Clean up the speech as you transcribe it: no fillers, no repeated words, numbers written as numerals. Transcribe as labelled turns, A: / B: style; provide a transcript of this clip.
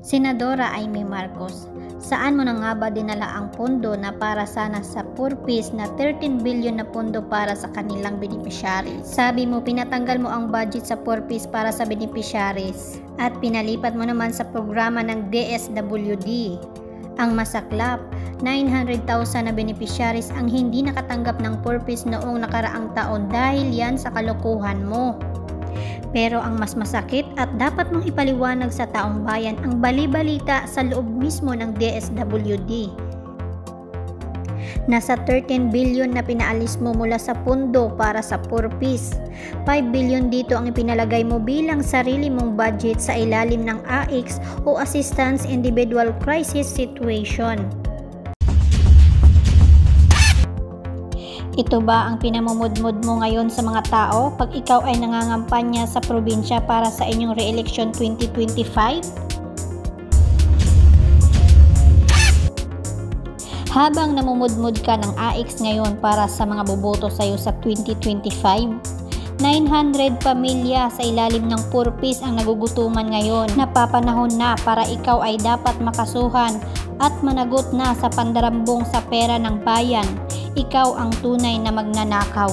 A: Senadora Amy Marcos, saan mo na nga ba dinala ang pondo na para sana sa purpose na 13 billion na pondo para sa kanilang beneficiaries? Sabi mo pinatanggal mo ang budget sa purpose para sa beneficiaries at pinalipat mo naman sa programa ng DSWD. Ang masaklap, 900,000 na beneficiaries ang hindi nakatanggap ng purpose noong nakaraang taon dahil yan sa kalokohan mo. Pero ang mas masakit at dapat mong ipaliwanag sa taong bayan ang bali-balita sa loob mismo ng DSWD. Nasa 13 billion na pinaalis mo mula sa pondo para sa purpose. 5 billion dito ang ipinalagay mo bilang sarili mong budget sa ilalim ng AICS o Assistance Individual Crisis Situation. Ito ba ang pinamumudmud mo ngayon sa mga tao pag ikaw ay nangangampanya sa probinsya para sa inyong re-election 2025? Habang namumudmud ka ng AICS ngayon para sa mga boboto sa iyo sa 2025, 900 pamilya sa ilalim ng purpose ang nagugutuman ngayon. Napapanahon na para ikaw ay dapat makasuhan at managot na sa pandarambong sa pera ng bayan. Ikaw ang tunay na magnanakaw.